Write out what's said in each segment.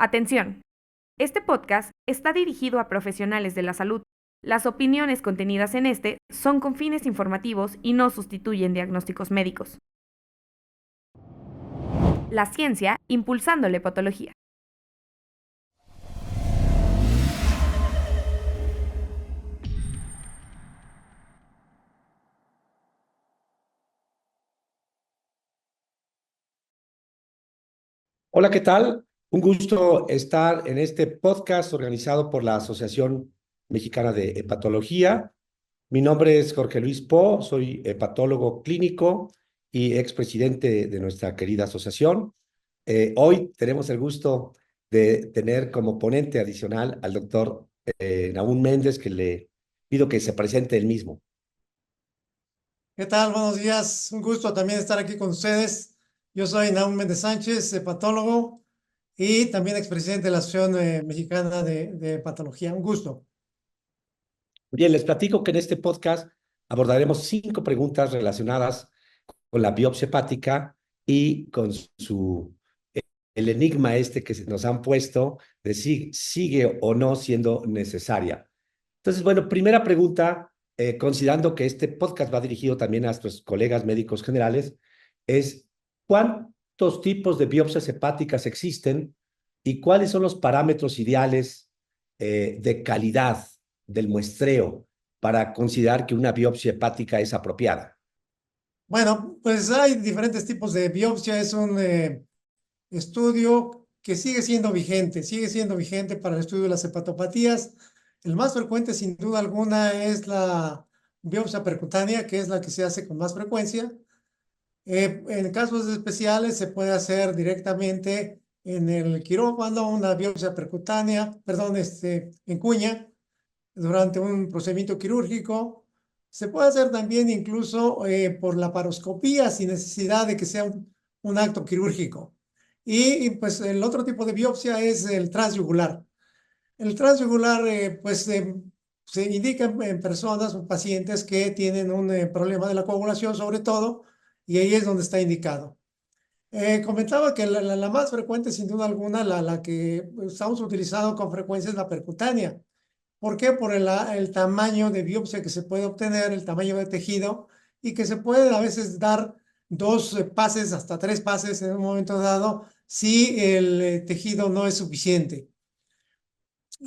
Atención. Este podcast está dirigido a profesionales de la salud. Las opiniones contenidas en este son con fines informativos y no sustituyen diagnósticos médicos. La ciencia impulsando la hepatología. Hola, ¿qué tal? Un gusto estar en este podcast organizado por la Asociación Mexicana de Hepatología. Mi nombre es Jorge Luis Po, soy hepatólogo clínico y expresidente de nuestra querida asociación. Hoy tenemos el gusto de tener como ponente adicional al doctor Nahum Méndez, que le pido que se presente él mismo. ¿Qué tal? Buenos días. Un gusto también estar aquí con ustedes. Yo soy Nahum Méndez Sánchez, hepatólogo y también expresidente de la Asociación Mexicana de Hepatología. Un gusto. Bien, les platico que en este podcast abordaremos 5 preguntas relacionadas con la biopsia hepática y con el enigma este que nos han puesto de si sigue o no siendo necesaria. Entonces, bueno, primera pregunta, considerando que este podcast va dirigido también a nuestros colegas médicos generales, es ¿cuántos tipos de biopsias hepáticas existen y cuáles son los parámetros ideales de calidad del muestreo para considerar que una biopsia hepática es apropiada? Bueno, pues hay diferentes tipos de biopsia. Es un estudio que sigue siendo vigente para el estudio de las hepatopatías. El más frecuente, sin duda alguna, es la biopsia percutánea, que es la que se hace con más frecuencia. En casos especiales se puede hacer directamente en el quirófano una biopsia percutánea, perdón, en cuña, durante un procedimiento quirúrgico. Se puede hacer también incluso por laparoscopía sin necesidad de que sea un acto quirúrgico. Pues el otro tipo de biopsia es el transyugular. El transyugular se indica en personas o pacientes que tienen un problema de la coagulación sobre todo, y ahí es donde está indicado. Comentaba que la más frecuente, sin duda alguna, la que estamos utilizando con frecuencia es la percutánea. ¿Por qué? Por el tamaño de biopsia que se puede obtener, el tamaño de tejido, y que se pueden a veces dar 2 pases, hasta 3 pases en un momento dado, si el tejido no es suficiente.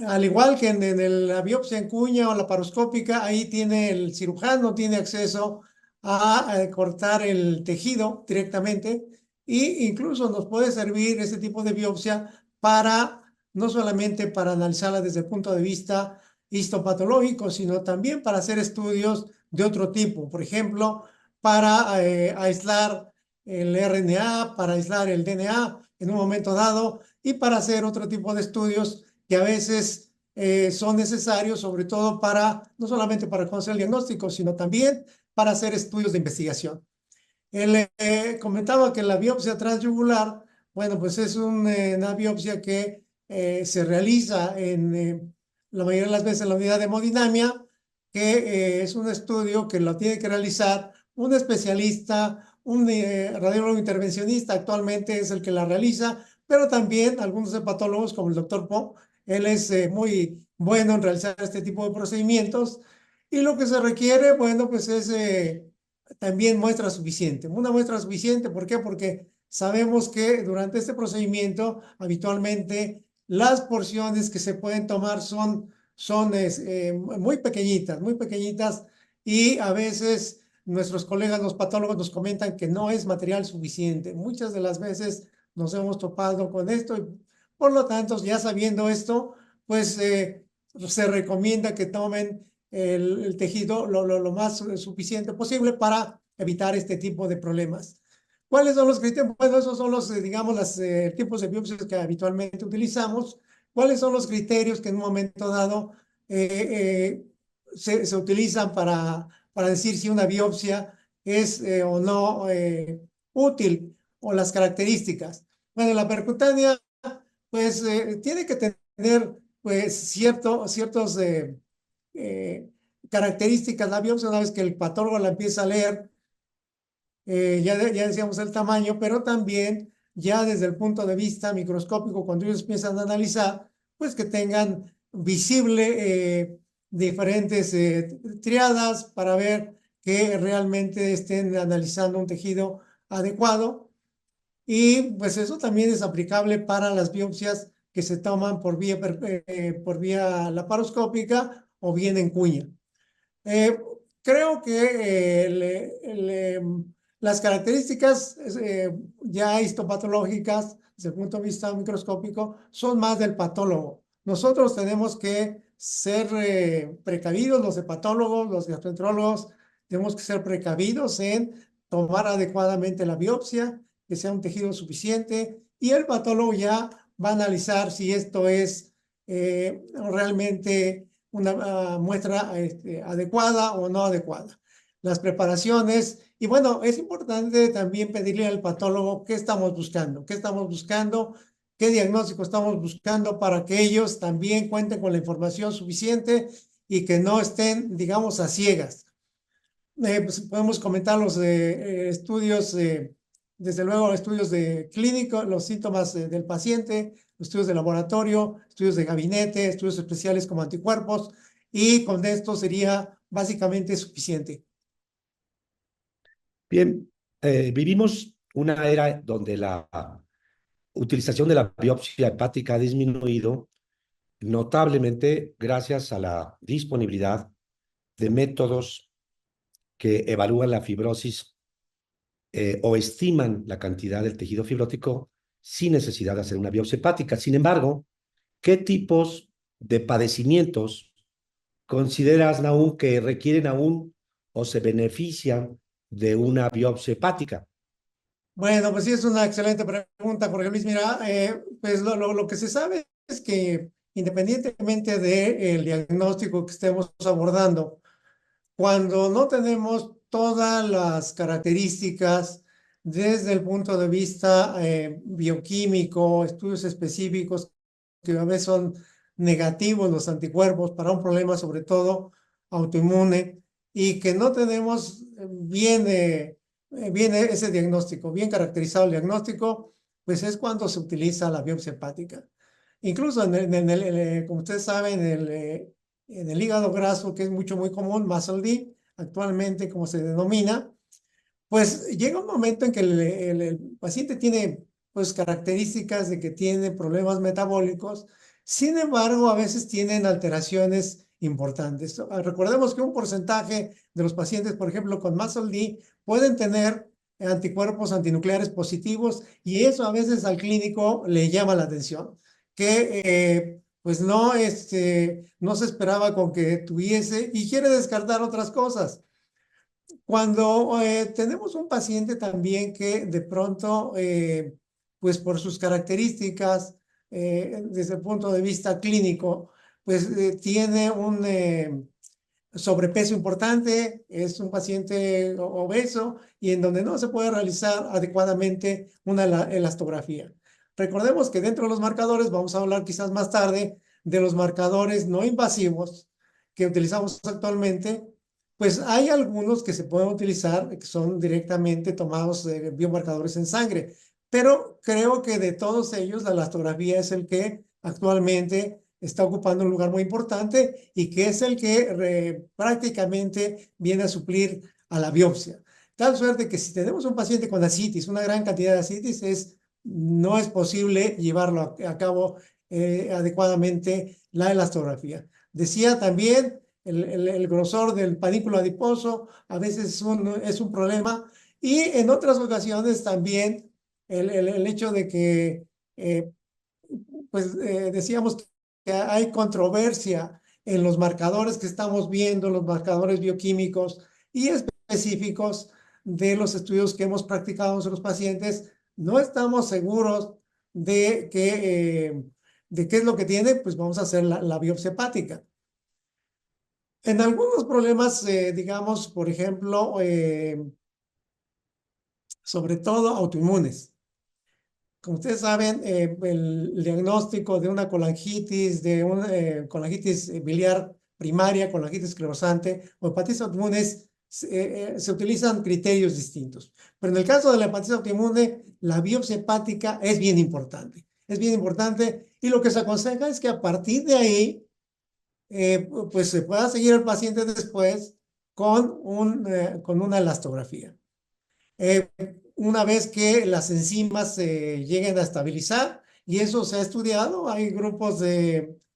Al igual que en la biopsia en cuña o la paroscópica, ahí tiene el cirujano, tiene acceso a cortar el tejido directamente, e incluso nos puede servir este tipo de biopsia para, no solamente para analizarla desde el punto de vista histopatológico, sino también para hacer estudios de otro tipo. Por ejemplo, para aislar el RNA, para aislar el DNA en un momento dado, y para hacer otro tipo de estudios que a veces son necesarios, sobre todo para, no solamente para conocer el diagnóstico, sino también para hacer estudios de investigación. Él comentaba que la biopsia transyugular, bueno, pues es una biopsia que se realiza la mayoría de las veces en la unidad de hemodinamia, que es un estudio que lo tiene que realizar un especialista, un radiólogo intervencionista actualmente es el que la realiza, pero también algunos hepatólogos como el doctor Po, él es muy bueno en realizar este tipo de procedimientos, y lo que se requiere, bueno, pues es también muestra suficiente. Una muestra suficiente, ¿por qué? Porque sabemos que durante este procedimiento habitualmente las porciones que se pueden tomar son muy pequeñitas, y a veces nuestros colegas, los patólogos, nos comentan que no es material suficiente. Muchas de las veces nos hemos topado con esto, y por lo tanto, ya sabiendo esto, pues se recomienda que tomen el tejido lo más suficiente posible para evitar este tipo de problemas. ¿Cuáles son los criterios? Bueno, esos son los, digamos, los tipos de biopsias que habitualmente utilizamos. ¿Cuáles son los criterios que en un momento dado se utilizan para decir si una biopsia es o no útil, o las características? Bueno, la percutánea, pues tiene que tener pues ciertos eh, características la biopsia una vez que el patólogo la empieza a leer. Ya decíamos el tamaño, pero también ya desde el punto de vista microscópico, cuando ellos empiezan a analizar, pues que tengan visible diferentes triadas para ver que realmente estén analizando un tejido adecuado. Y pues eso también es aplicable para las biopsias que se toman por vía laparoscópica o bien en cuña. Creo que las características ya histopatológicas desde el punto de vista microscópico son más del patólogo. Nosotros tenemos que ser precavidos, los hepatólogos, los gastroenterólogos, tenemos que ser precavidos en tomar adecuadamente la biopsia, que sea un tejido suficiente, y el patólogo ya va a analizar si esto es realmente una muestra adecuada o no adecuada. Las preparaciones, y bueno, es importante también pedirle al patólogo qué estamos buscando, qué diagnóstico estamos buscando para que ellos también cuenten con la información suficiente y que no estén, digamos, a ciegas. Pues podemos comentar los estudios, desde luego estudios de clínico, los síntomas del paciente, estudios de laboratorio, estudios de gabinete, estudios especiales como anticuerpos, y con esto sería básicamente suficiente. Bien, vivimos una era donde la utilización de la biopsia hepática ha disminuido notablemente gracias a la disponibilidad de métodos que evalúan la fibrosis o estiman la cantidad del tejido fibrótico sin necesidad de hacer una biopsia hepática. Sin embargo, ¿qué tipos de padecimientos consideras, Nahum, que requieren aún o se benefician de una biopsia hepática? Bueno, pues sí, es una excelente pregunta, Jorge Luis. Mira, pues lo que se sabe es que independientemente del diagnóstico que estemos abordando, cuando no tenemos todas las características desde el punto de vista bioquímico, estudios específicos que a veces son negativos los anticuerpos para un problema sobre todo autoinmune, y que no tenemos bien ese diagnóstico, bien caracterizado el diagnóstico, pues es cuando se utiliza la biopsia hepática. Incluso como ustedes saben, en el hígado graso, que es muy común, MUSCLE actualmente como se denomina, pues llega un momento en que el paciente tiene pues características de que tiene problemas metabólicos. Sin embargo, a veces tienen alteraciones importantes. Recordemos que un porcentaje de los pacientes, por ejemplo, con MUSCLE pueden tener anticuerpos antinucleares positivos, y eso a veces al clínico le llama la atención, que pues no se esperaba con que tuviese, y quiere descartar otras cosas. Cuando tenemos un paciente también que de pronto, pues por sus características, desde el punto de vista clínico, pues tiene un sobrepeso importante, es un paciente obeso y en donde no se puede realizar adecuadamente una elastografía. Recordemos que dentro de los marcadores, vamos a hablar quizás más tarde de los marcadores no invasivos que utilizamos actualmente. Pues hay algunos que se pueden utilizar, que son directamente tomados de biomarcadores en sangre, pero creo que de todos ellos la elastografía es el que actualmente está ocupando un lugar muy importante y que es el que prácticamente viene a suplir a la biopsia. Tal suerte que si tenemos un paciente con ascitis, una gran cantidad de ascitis, no es posible llevarlo a cabo adecuadamente la elastografía. Decía también el grosor del panículo adiposo a veces es un problema, y en otras ocasiones también el hecho de que pues decíamos que hay controversia en los marcadores que estamos viendo, los marcadores bioquímicos y específicos de los estudios que hemos practicado en los pacientes. No estamos seguros de qué es lo que tiene, pues vamos a hacer la biopsia hepática. En algunos problemas, digamos, por ejemplo, sobre todo autoinmunes. Como ustedes saben, el diagnóstico de una colangitis, de una colangitis biliar primaria, colangitis esclerosante o hepatitis autoinmune es se utilizan criterios distintos. Pero en el caso de la hepatitis autoinmune, la biopsia hepática es bien importante. Es bien importante y lo que se aconseja es que a partir de ahí, pues se pueda seguir el paciente después con una elastografía. Una vez que las enzimas se lleguen a estabilizar, y eso se ha estudiado, hay grupos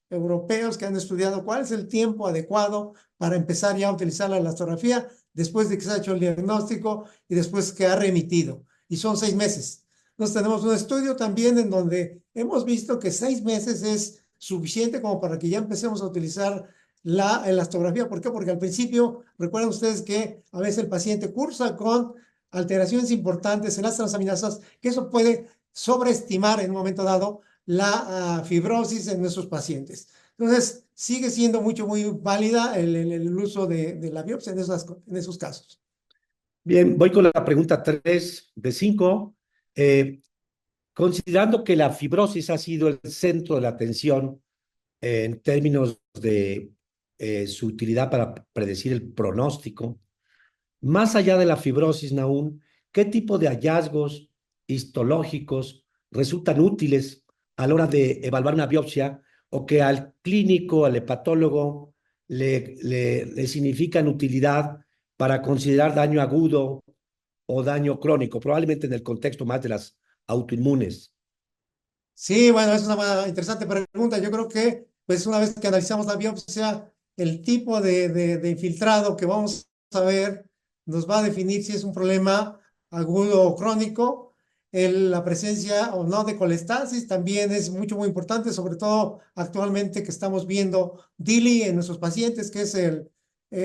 europeos que han estudiado cuál es el tiempo adecuado para empezar ya a utilizar la elastografía después de que se ha hecho el diagnóstico y después que ha remitido, y son 6 meses. Entonces tenemos un estudio también en donde hemos visto que 6 meses es suficiente como para que ya empecemos a utilizar la elastografía. ¿Por qué? Porque al principio, recuerden ustedes que a veces el paciente cursa con alteraciones importantes en las transaminasas, que eso puede sobreestimar en un momento dado la fibrosis en nuestros pacientes. Entonces, sigue siendo muy válida el uso de la biopsia en esos casos. Bien, voy con la pregunta 3 de 5. Considerando que la fibrosis ha sido el centro de la atención en términos de su utilidad para predecir el pronóstico, más allá de la fibrosis, Nahum, ¿qué tipo de hallazgos histológicos resultan útiles a la hora de evaluar una biopsia o que al clínico, al hepatólogo, le significan utilidad para considerar daño agudo o daño crónico, probablemente en el contexto más de las autoinmunes? Sí, bueno, es una interesante pregunta. Yo creo que, pues, una vez que analizamos la biopsia, el tipo de infiltrado que vamos a ver nos va a definir si es un problema agudo o crónico. La presencia o no de colestasis también es muy importante, sobre todo actualmente que estamos viendo DILI en nuestros pacientes, que es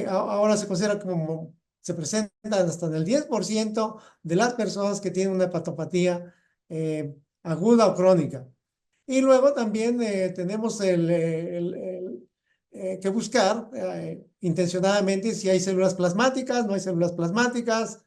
ahora se considera como, se presenta hasta en el 10% de las personas que tienen una hepatopatía aguda o crónica. Y luego también tenemos que buscar intencionadamente si hay células plasmáticas, no hay células plasmáticas.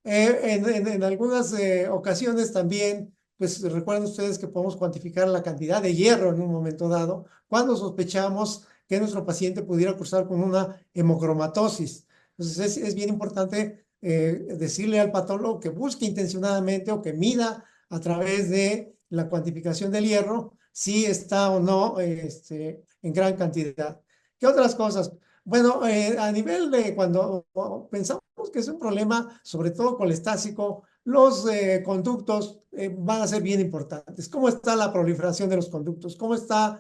En algunas ocasiones también, pues recuerden ustedes que podemos cuantificar la cantidad de hierro en un momento dado cuando sospechamos que nuestro paciente pudiera cursar con una hemocromatosis. Entonces es bien importante decirle al patólogo que busque intencionadamente o que mida a través de la cuantificación del hierro si está o no en gran cantidad. ¿Qué otras cosas? Bueno, a nivel de cuando pensamos que es un problema, sobre todo colestásico, los conductos van a ser bien importantes. ¿Cómo está la proliferación de los conductos? ¿Cómo están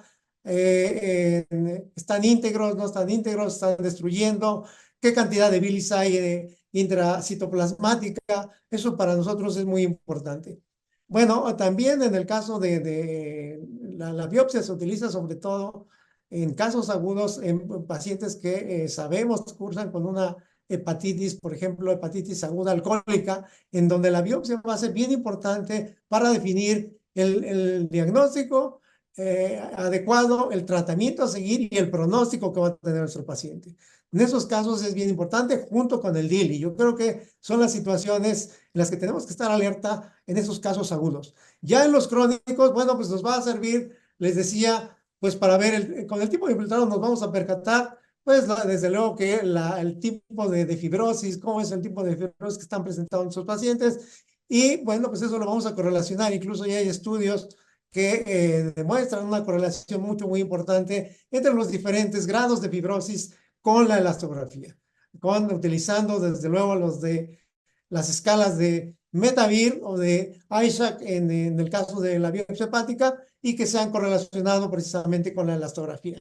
íntegros, no están íntegros, están destruyendo? ¿Qué cantidad de bilis hay intracitoplasmática? Eso para nosotros es muy importante. Bueno, también en el caso de la biopsia se utiliza sobre todo en casos agudos en pacientes que sabemos cursan con una hepatitis, por ejemplo, hepatitis aguda alcohólica, en donde la biopsia va a ser bien importante para definir el diagnóstico adecuado, el tratamiento a seguir y el pronóstico que va a tener nuestro paciente. En esos casos es bien importante junto con el DILI. Yo creo que son las situaciones en las que tenemos que estar alerta en esos casos agudos. Ya en los crónicos, bueno, pues nos va a servir, les decía, pues para ver, con el tipo de infiltrado nos vamos a percatar, pues desde luego que el tipo de fibrosis, cómo es el tipo de fibrosis que están presentando nuestros pacientes, y bueno, pues eso lo vamos a correlacionar, incluso ya hay estudios que demuestran una correlación muy importante entre los diferentes grados de fibrosis con la elastografía, utilizando desde luego las escalas de Metavir o de Ishak en el caso de la biopsia hepática y que se han correlacionado precisamente con la elastografía.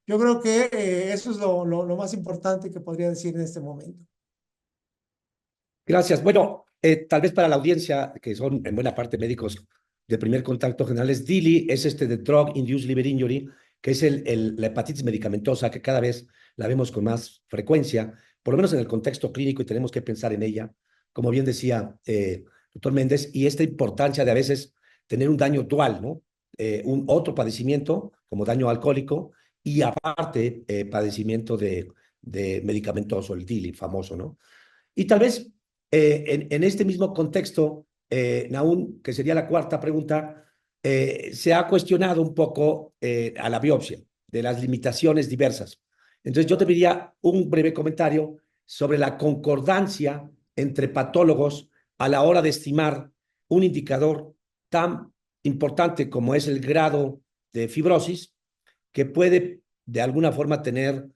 Yo creo que eso es lo más importante que podría decir en este momento. Gracias. Bueno, tal vez para la audiencia, que son en buena parte médicos de primer contacto generales, DILI es de Drug Induced Liver Injury, que es la hepatitis medicamentosa que cada vez la vemos con más frecuencia, por lo menos en el contexto clínico, y tenemos que pensar en ella, como bien decía doctor Méndez, y esta importancia de a veces tener un daño dual, ¿no? Un otro padecimiento como daño alcohólico y aparte padecimiento de medicamentoso, el DILI famoso, ¿no? Y tal vez en este mismo contexto, Nahum, que sería la cuarta pregunta, se ha cuestionado un poco a la biopsia de las limitaciones diversas. Entonces yo te pediría un breve comentario sobre la concordancia entre patólogos a la hora de estimar un indicador tan importante como es el grado de fibrosis, que puede de alguna forma tener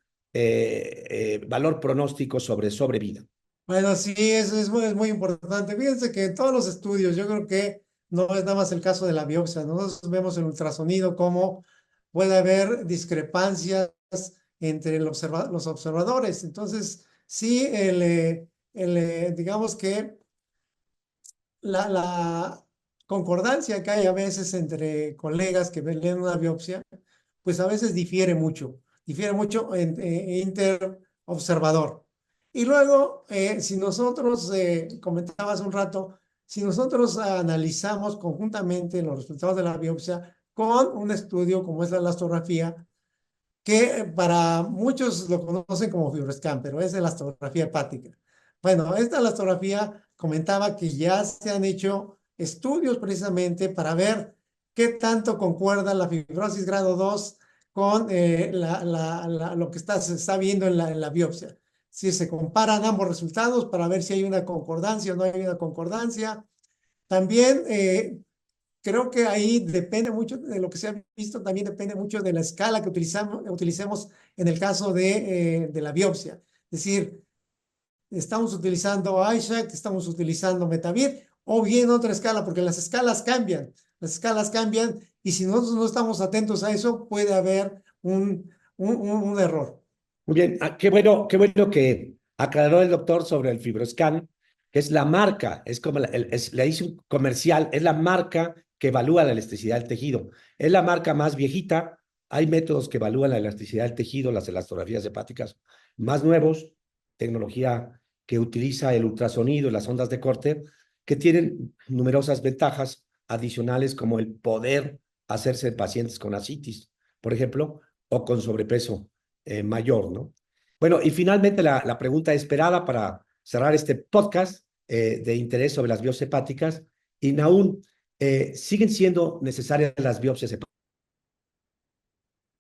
valor pronóstico sobre sobrevida. Bueno, sí, eso es muy importante. Fíjense que en todos los estudios, yo creo que no es nada más el caso de la biopsia. Nosotros vemos el ultrasonido cómo puede haber discrepancias entre los observadores. Entonces, sí, digamos que la concordancia que hay a veces entre colegas que leen una biopsia, pues a veces difiere mucho interobservador. Y luego, si nosotros, comentaba hace un rato, si nosotros analizamos conjuntamente los resultados de la biopsia con un estudio como es la elastografía, que para muchos lo conocen como FibroScan, pero es elastografía hepática. Bueno, esta elastografía comentaba que ya se han hecho estudios precisamente para ver qué tanto concuerda la fibrosis grado 2 con lo que se está viendo en la biopsia. Si se comparan ambos resultados para ver si hay una concordancia o no hay una concordancia. También creo que ahí depende mucho de lo que se ha visto, también depende mucho de la escala que utilicemos en el caso de la biopsia. Es decir, estamos utilizando Ishak, estamos utilizando Metavir, o bien otra escala, porque las escalas cambian, y si nosotros no estamos atentos a eso, puede haber un error. Muy bien, qué bueno que aclaró el doctor sobre el FibroScan, que es la marca, es como le hice un comercial, es la marca que evalúa la elasticidad del tejido. Es la marca más viejita. Hay métodos que evalúan la elasticidad del tejido, las elastografías hepáticas más nuevos, tecnología que utiliza el ultrasonido y las ondas de corte, que tienen numerosas ventajas adicionales como el poder hacerse en pacientes con ascitis, por ejemplo, o con sobrepeso mayor, ¿no? Bueno, y finalmente la pregunta esperada para cerrar este podcast de interés sobre las biopsias hepáticas. Y Nahum, ¿siguen siendo necesarias las biopsias hepáticas?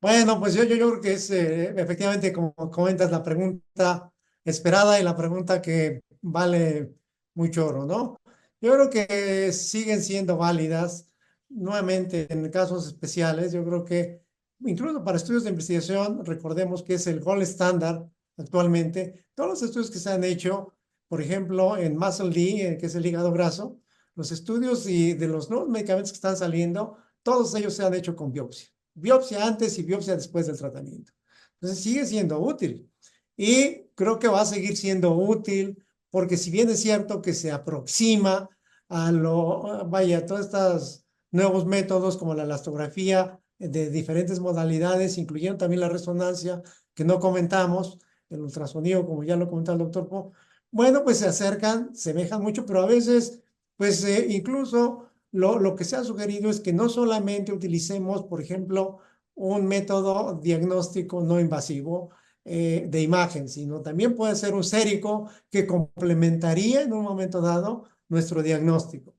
Bueno, pues yo creo que es efectivamente, como comentas, la pregunta esperada y la pregunta que vale mucho oro, ¿no? Yo creo que siguen siendo válidas. Nuevamente, en casos especiales, yo creo que incluso para estudios de investigación, recordemos que es el gold estándar actualmente. Todos los estudios que se han hecho, por ejemplo, en Muscle D, que es el hígado graso, los estudios y de los nuevos medicamentos que están saliendo, todos ellos se han hecho con biopsia. Biopsia antes y biopsia después del tratamiento. Entonces sigue siendo útil y creo que va a seguir siendo útil porque si bien es cierto que se aproxima todos estos nuevos métodos como la elastografía de diferentes modalidades, incluyendo también la resonancia que no comentamos, el ultrasonido, como ya lo comentó el doctor Po, bueno, pues se acercan, semejan mucho, pero a veces, pues incluso lo que se ha sugerido es que no solamente utilicemos, por ejemplo, un método diagnóstico no invasivo de imagen, sino también puede ser un sérico que complementaría en un momento dado nuestro diagnóstico.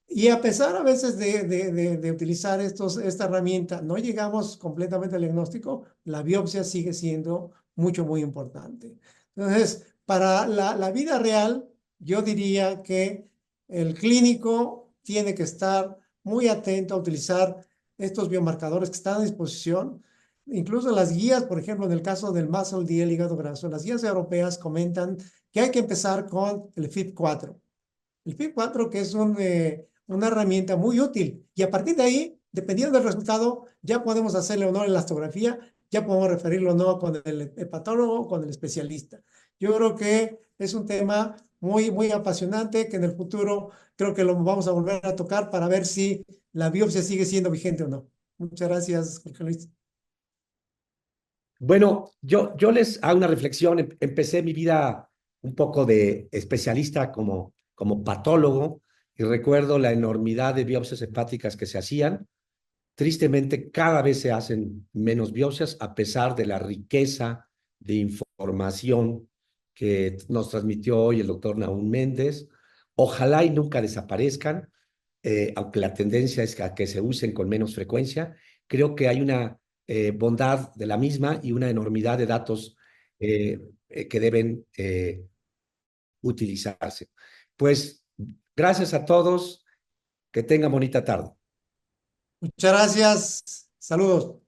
Y a pesar a veces de utilizar esta herramienta, no llegamos completamente al diagnóstico, la biopsia sigue siendo muy importante. Entonces, para la vida real, yo diría que el clínico tiene que estar muy atento a utilizar estos biomarcadores que están a disposición. Incluso las guías, por ejemplo, en el caso del Muscle D, el hígado graso, las guías europeas comentan que hay que empezar con el FIB4. El FIB4, que es una herramienta muy útil. Y a partir de ahí, dependiendo del resultado, ya podemos hacerle o no la elastografía, ya podemos referirlo o no con el hepatólogo o con el especialista. Yo creo que es un tema muy apasionante que en el futuro creo que lo vamos a volver a tocar para ver si la biopsia sigue siendo vigente o no. Muchas gracias, Jorge Luis. Bueno, yo les hago una reflexión. Empecé mi vida un poco de especialista como patólogo y recuerdo la enormidad de biopsias hepáticas que se hacían. Tristemente, cada vez se hacen menos biopsias a pesar de la riqueza de información que nos transmitió hoy el doctor Nahum Méndez. Ojalá y nunca desaparezcan, aunque la tendencia es a que se usen con menos frecuencia. Creo que hay una bondad de la misma y una enormidad de datos que deben utilizarse. Pues gracias a todos, que tengan bonita tarde. Muchas gracias. Saludos.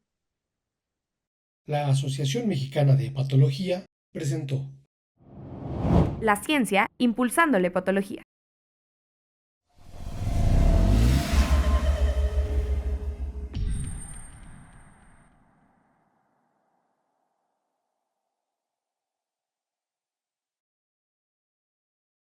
La Asociación Mexicana de Hepatología presentó La ciencia impulsando la hepatología.